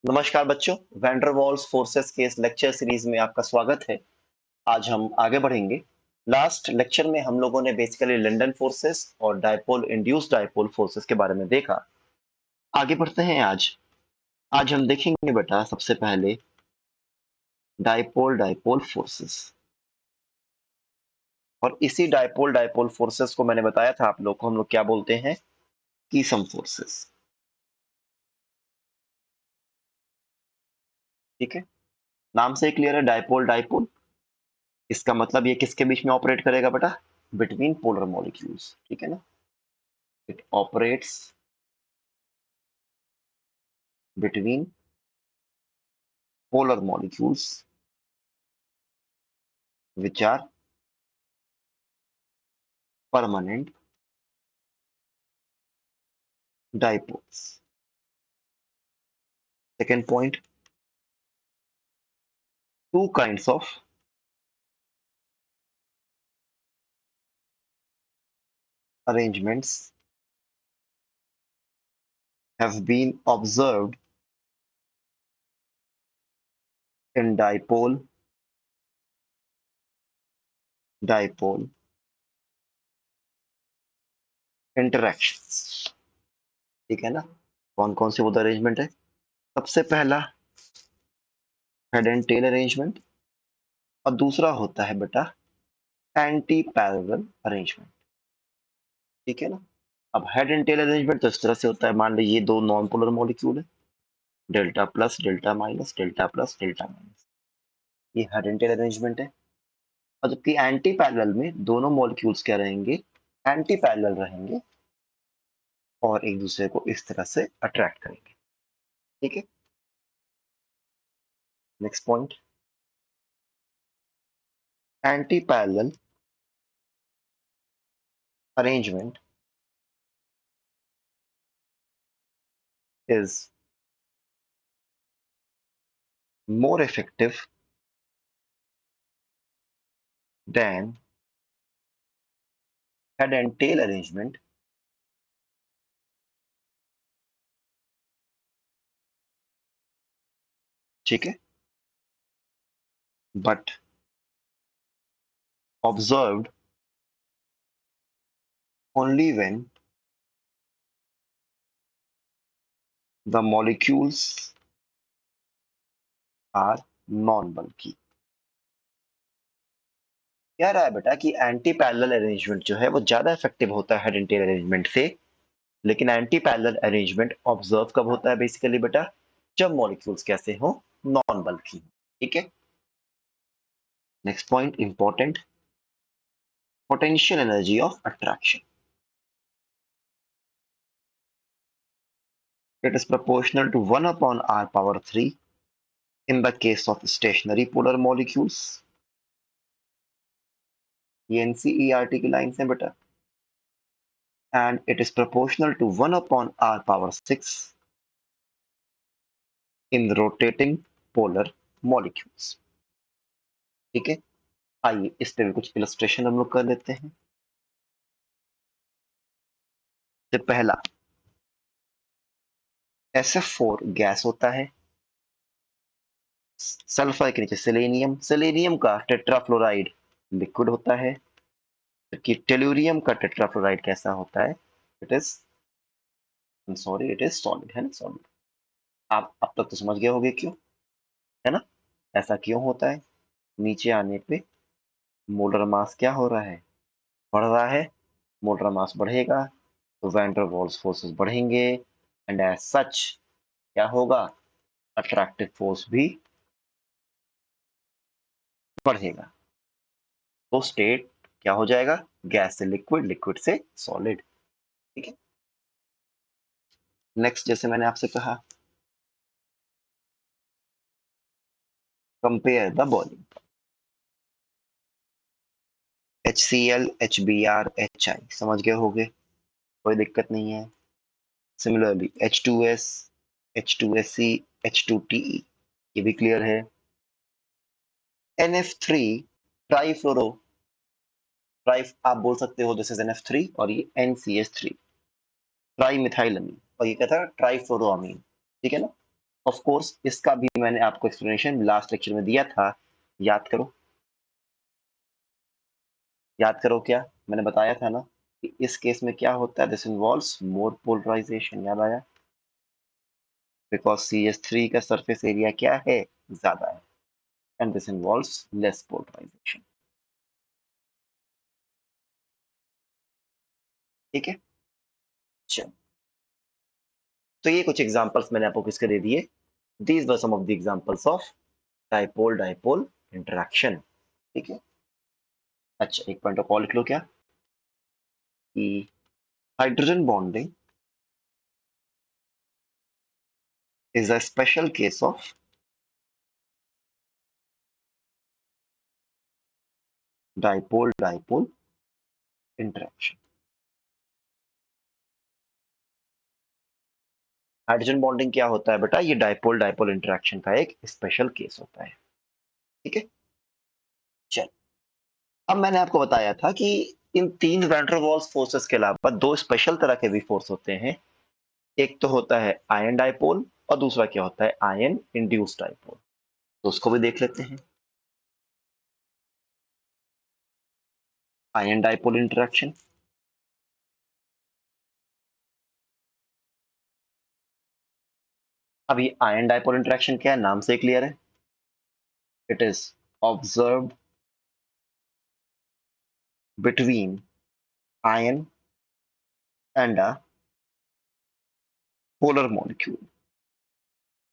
नमस्कार बच्चों, van der Waals forces के इस लेक्चर सीरीज में आपका स्वागत है। आज हम आगे बढ़ेंगे। लास्ट लेक्चर में हम लोगों ने बेसिकली लंदन फोर्सेस और डायपोल इंड्यूस्ड डायपोल फोर्सेस के बारे में देखा। आगे बढ़ते हैं। आज हम देखेंगे बेटा सबसे पहले डायपोल डायपोल फोर्सेस। और इसी डायपोल डायपोल फोर्सेस को मैंने बताया था आप लोग को हम लोग क्या बोलते हैं, कीसम फोर्सेस। ठीक है, नाम से क्लियर है, डायपोल डायपोल। इसका मतलब ये किसके बीच में ऑपरेट करेगा बेटा? Between polar molecules. ठीक है ना, it operates between polar molecules which are permanent dipoles. Second point, two kinds of arrangements have been observed in dipole dipole interactions. ठीक है ना, कौन कौन से वो अरेंजमेंट है? सबसे पहला हेड एंड टेल अरेंजमेंट, और दूसरा होता है बेटा एंटी पैरेलल अरेंजमेंट। ठीक है ना, अब हेड एंड टेल अरेंजमेंट तो इस तरह से होता है, मान लो ये दो नॉन पोलर मॉलिक्यूल है, delta plus delta minus delta plus delta minus, ये हेड एंड टेल अरेंजमेंट है। और जबकि एंटी पैरेलल में दोनों मॉलिक्यूल्स क्या रहेंगे? एंटी पैरेलल रहेंगे और एक दूसरे को इस तरह से अट्रैक्ट करेंगे। ठीक है, next point, anti parallel arrangement is more effective than head and tail arrangement ठीक है, but observed only when the molecules are non-bulky। कह रहा है बेटा कि एंटी पैरेलल अरेंजमेंट जो है वो ज्यादा इफेक्टिव होता है हेड एंड टेल अरेंजमेंट से, लेकिन एंटी पैरेलल अरेंजमेंट ऑब्जर्व कब होता है बेसिकली बेटा? जब मॉलिक्यूल्स कैसे हो? नॉन बल्की। ठीक है, next point important, potential energy of attraction. It is proportional to 1 upon r power 3 in the case of stationary polar molecules। ये एनसीईआरटी की लाइन है बेटा। And it is proportional to 1 upon r power 6 in rotating polar molecules। ठीक है, आइए इस पे भी कुछ इलस्ट्रेशन हम लोग कर लेते हैं। तो पहला, SF4 गैस होता है, सल्फर के नीचे सेलेनियम, सेलेनियम का टेट्राफ्लोराइड लिक्विड होता है, जबकि टेलुरियम का टेट्राफ्लोराइड कैसा होता है? It is sorry it is solid, है ना, सॉलिड। आप अब तक तो समझ गए होंगे क्यों, है ना, ऐसा क्यों होता है। नीचे आने पे मोलर मास क्या हो रहा है? बढ़ रहा है। मोलर मास बढ़ेगा तो वैन डर वाल्स फोर्सेस बढ़ेंगे, एंड एज सच क्या होगा? अट्रैक्टिव फोर्स भी बढ़ेगा। तो स्टेट क्या हो जाएगा? गैस से लिक्विड, लिक्विड से सॉलिड। ठीक है, नेक्स्ट जैसे मैंने आपसे कहा, compare the bowling, HCl HBr HI समझ गए होंगे, कोई दिक्कत नहीं है। सिमिलरली H2S H2SC H2TE, ये भी क्लियर है। NF3 ट्राईफ्लोरो, ट्राई आप बोल सकते हो, दिस इज NF3 और ये NCH3 ट्राई मिथाइल अमीन, और ये क्या था? ट्राईफ्लोरोअमीन। ठीक है ना, ऑफ कोर्स इसका भी मैंने आपको एक्सप्लेनेशन लास्ट लेक्चर में दिया था, याद करो। याद करो क्या मैंने बताया था ना कि इस केस में क्या होता है, दिस इन्वॉल्व्स मोर पोलराइजेशन, याद आया? बिकॉज CH3 का सरफेस एरिया क्या है, ज्यादा है, and this involves less polarization. ठीक है, चलो, तो ये कुछ एग्जांपल्स मैंने आपको किसके दे दिए, these were some of the examples of dipole dipole interaction. ठीक है, अच्छा एक पॉइंट ऑफ और लिख लो क्या, कि hydrogen bonding is a special case of dipole dipole interaction। Hydrogen bonding क्या होता है बेटा, ये डाइपोल डाइपोल इंटरेक्शन का एक स्पेशल केस होता है। ठीक है, चल, अब मैंने आपको बताया था कि इन तीन वैन डर वाल्स फोर्सेस के अलावा दो स्पेशल तरह के भी फोर्स होते हैं। एक तो होता है आयन डाइपोल और दूसरा क्या होता है, आयन इंड्यूस्ड डाइपोल। तो उसको भी देख लेते हैं। आयन डाइपोल इंटरेक्शन, अब ये आयन डाइपोल इंटरेक्शन क्या है, नाम से क्लियर है, it is observed between ion and a polar molecule.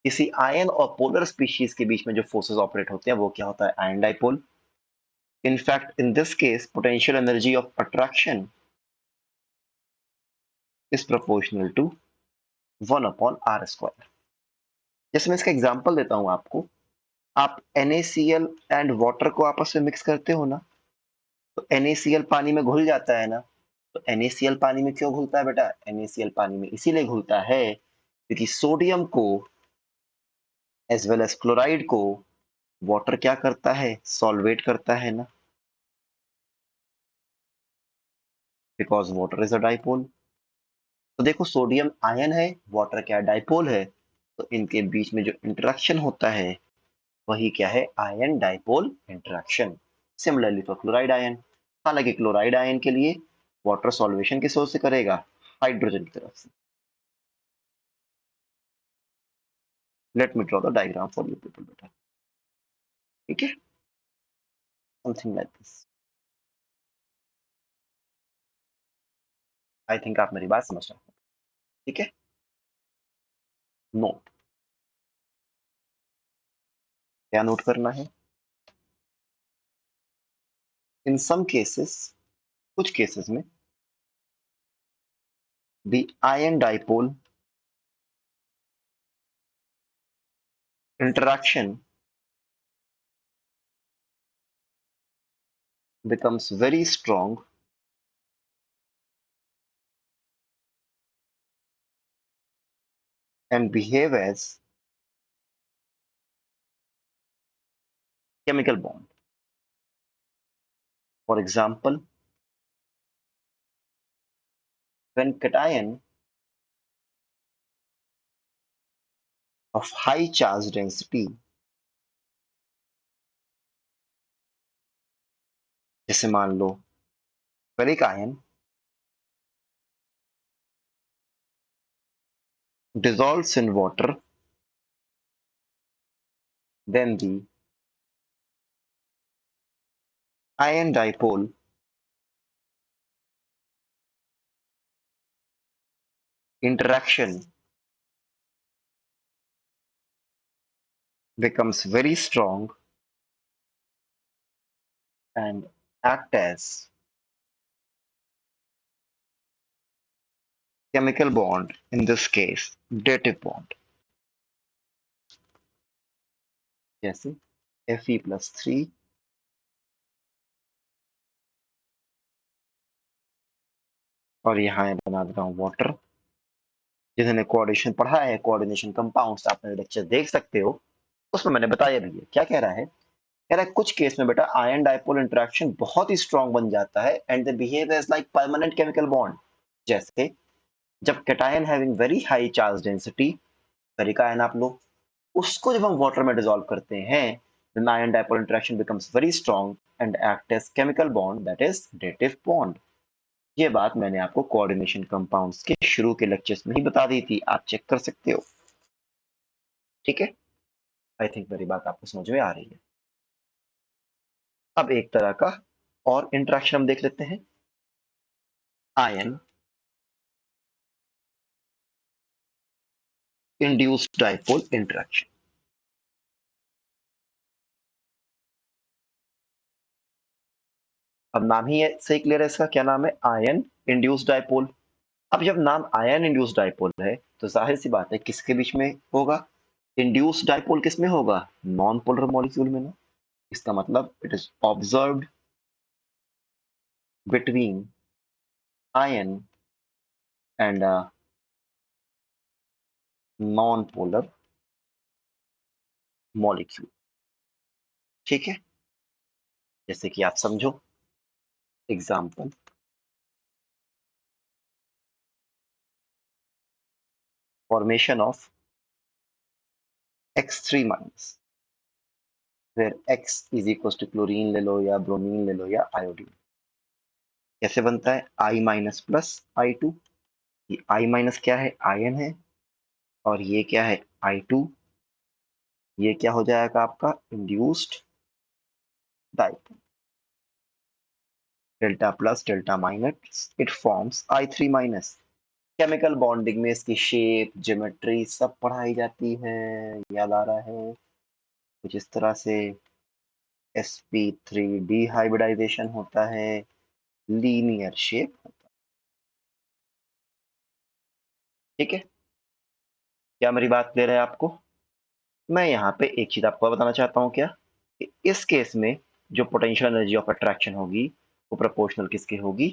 किसी आयन और पोलर स्पीशीज के बीच में जो फोर्सेस ऑपरेट होते हैं वो क्या होता है, ion dipole. In fact in this case potential energy of attraction is proportional to 1/r²। जैसे मैं इसका एग्जांपल देता हूं आपको, आप NaCl एंड वाटर को आपस में मिक्स करते हो ना, तो NaCl पानी में घुल जाता है ना। तो NaCl पानी में क्यों घुलता है बेटा, NaCl पानी में इसीलिए घुलता है क्योंकि सोडियम को एज वेल एज क्लोराइड को वाटर क्या करता है, सॉल्वेट करता है ना, because water is a dipole. तो देखो सोडियम आयन है, वाटर क्या डाइपोल है, तो इनके बीच में जो इंटरेक्शन होता है वही क्या है, ion dipole interaction. Similarly for chloride ion, हालांकि क्लोराइड आयन के लिए वाटर सॉल्वेशन किस सोर्स से करेगा, हाइड्रोजन की तरफ से। Let me draw the diagram for you people बेटा। ठीक है, something like this. I think आप मेरी बात समझ रहे हो। ठीक है, नोट, क्या नोट करना है, इन सम केसेस, कुछ केसेस में the ion dipole interaction becomes very strong and behave as chemical bond. For example, when cation of high charge density, जैसे मान लो ferric ion dissolves in water, then the ion dipole interaction becomes very strong and act as chemical bond, in this case dative bond, जैसे Fe+3 और यहाँ बना देता हूँ water. जिन्होंने coordination पढ़ा है, कोऑर्डिनेशन कंपाउंड्स, आपने लेक्चर देख सकते हो, उसमें मैंने बताया भी है। क्या कह रहा है, कह रहा है कुछ केस में बेटा आयन डाइपोल इंटरेक्शन बहुत ही स्ट्रांग बन जाता है and they behave as like permanent chemical bond. जैसे जब cation having very high charge density, ferric ion आप लो, उसको जब हम वाटर में डिसॉल्व करते हैं, then ion dipole interaction becomes very strong and act as chemical bond, that is dative bond. ये बात मैंने आपको कोऑर्डिनेशन कंपाउंड्स के शुरू के लेक्चर्स में ही बता दी थी, आप चेक कर सकते हो। ठीक है, आई थिंक मेरी बात आपको समझ में आ रही है। अब एक तरह का और इंटरेक्शन हम देख लेते हैं, आयन इंड्यूस्ड डाइपोल इंटरेक्शन। अब नाम ही से क्लियर है इसका, क्या नाम है, आयन इंड्यूस्ड डाइपोल। अब जब नाम आयन इंड्यूस्ड डाइपोल है तो जाहिर सी बात है किसके बीच में होगा, इंड्यूस्ड डाइपोल किस में होगा, नॉन पोलर मॉलिक्यूल में ना। इसका मतलब it is observed between ion and non polar molecule. ठीक है, जैसे कि आप समझो, example, formation of X3 minus, फिर X is equal to chlorine ले लो या ब्रोमीन ले लो या आयोडीन। कैसे बनता है, I माइनस प्लस I2। ये I माइनस क्या है, आयन है, और ये क्या है, I2। ये क्या हो जाएगा आपका, induced dipole. Delta plus delta minus it forms I3 minus. Chemical bonding में इसकी शेप, ज्योमेट्री सब पढ़ाई जाती है, याद आ रहा है कुछ इस तरह से। sp3 डिहाइब्रिडाइजेशन होता है, लीनियर शेप होता है। ठीक है, क्या मेरी बात क्लियर है आपको। मैं यहाँ पे एक चीज आपको बताना चाहता हूँ, क्या कि इस केस में जो पोटेंशियल एनर्जी ऑफ अट्रैक्शन होगी वो प्रोपोर्शनल किसके होगी,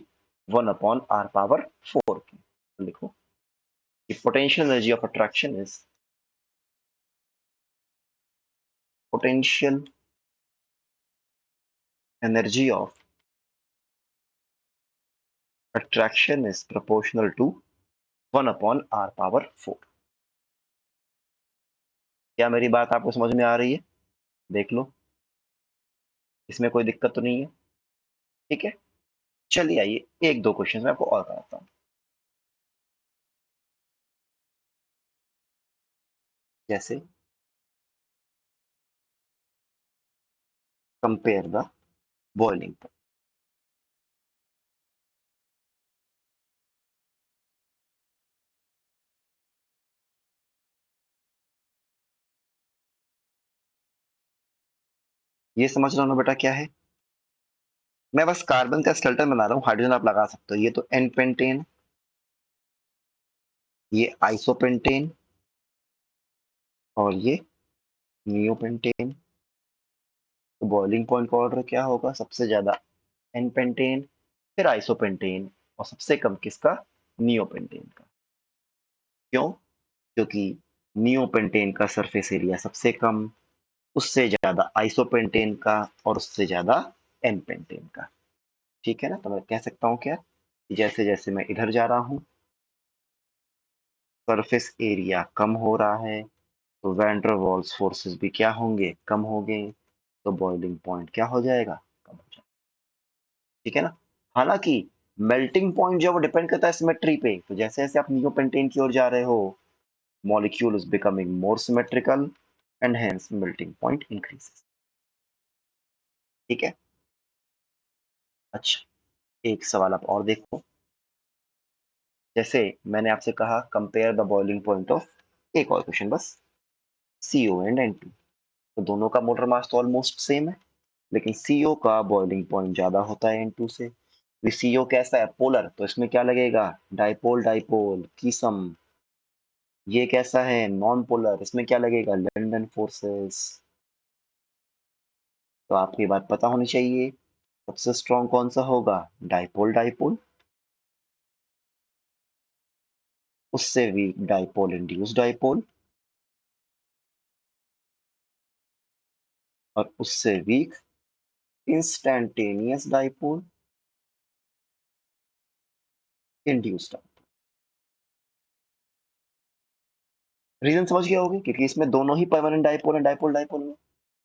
1/r⁴ की। तो लिखो कि potential energy of attraction is, potential energy of attraction is proportional to 1/r⁴। क्या मेरी बात आपको समझ में आ रही है, देख लो, इसमें कोई दिक्कत तो नहीं है। ठीक है, चलिए आइए एक दो क्वेश्चन में आपको और कराता हूँ। जैसे कंपेयर द बॉइलिंग पॉइंट। ये समझ रहा हूँ ना बेटा क्या है, मैं बस कार्बन का स्केलेटन बना रहा हूँ, हाइड्रोजन आप लगा सकते हो। ये तो एन पेंटेन, ये आइसोपेंटेन, और ये नियोपेंटेन। तो बॉइलिंग पॉइंट का ऑर्डर क्या होगा, सबसे ज्यादा एन पेंटेन, फिर आइसोपेंटेन, और सबसे कम किसका, नियोपेंटेन का। क्यों, क्योंकि नियोपेंटेन का सरफेस एरिया सबसे कम, उससे ज्यादा आइसोपेंटेन का, और उससे ज्यादा एन पेंटेन का। ठीक है ना, तो मैं कह सकता हूँ क्या, जैसे जैसे मैं इधर जा रहा हूँ सरफेस एरिया कम हो रहा है, तो वैन डर वाल्स फोर्सेस भी क्या होंगे, कम होंगे, तो बॉइलिंग पॉइंट क्या हो जाएगा, कम हो जाएगा। ठीक है ना, हालांकि मेल्टिंग पॉइंट जो वो डिपेंड करता है सिमेट्री पे, तो जैसे जैसे आप नियोपेंटेन की ओर जा रहे हो, molecule is becoming more symmetrical and hence melting point increases। ठीक है, अच्छा, एक सवाल आप और देखो। जैसे मैंने आपसे कहा compare the boiling point of, एक और क्वेश्चन बस, CO एंड N2। तो दोनों का मोलर मास तो ऑलमोस्ट सेम है, लेकिन CO का बॉइलिंग पॉइंट ज्यादा होता है N2 से। CO कैसा है, पोलर, तो इसमें क्या लगेगा, डाइपोल डाइपोल की सम। ये कैसा है, नॉन पोलर, इसमें क्या लगेगा, लंडन फोर्सेस। तो आपको ये बात पता होनी चाहिए, सबसे स्ट्रॉन्ग कौन सा होगा, डाइपोल डाइपोल, उससे वीक डाइपोल इंड्यूस डाइपोल, और उससे weak instantaneous dipole induce dipole. Reason समझ गए होगे, क्योंकि इसमें दोनों ही परमानेंट डाइपोल है, डाइपोल डाइपोल में।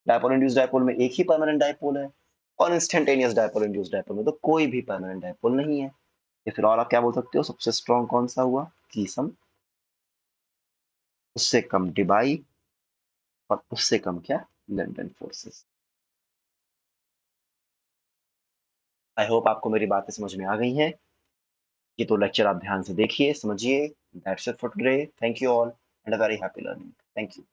डाइपोल इंड्यूस्ड डाइपोल में एक ही परमानेंट डाइपोल है, और इंस्टेंटेनियस डाइपोल इंड्यूस्ड डाइपोल में तो कोई भी परमानेंट डाइपोल नहीं है। या फिर और आप क्या बोल सकते हो, सबसे स्ट्रॉन्ग कौन सा हुआ, कीसम, उससे कम डिबाई, और उससे कम क्या, लंदन फोर्सेस। आई होप आपको मेरी बातें समझ में आ गई हैं। ये तो लेक्चर आप ध्यान से देखिए, समझिए। That's it for today, thank you all and a very happy learning, thank you.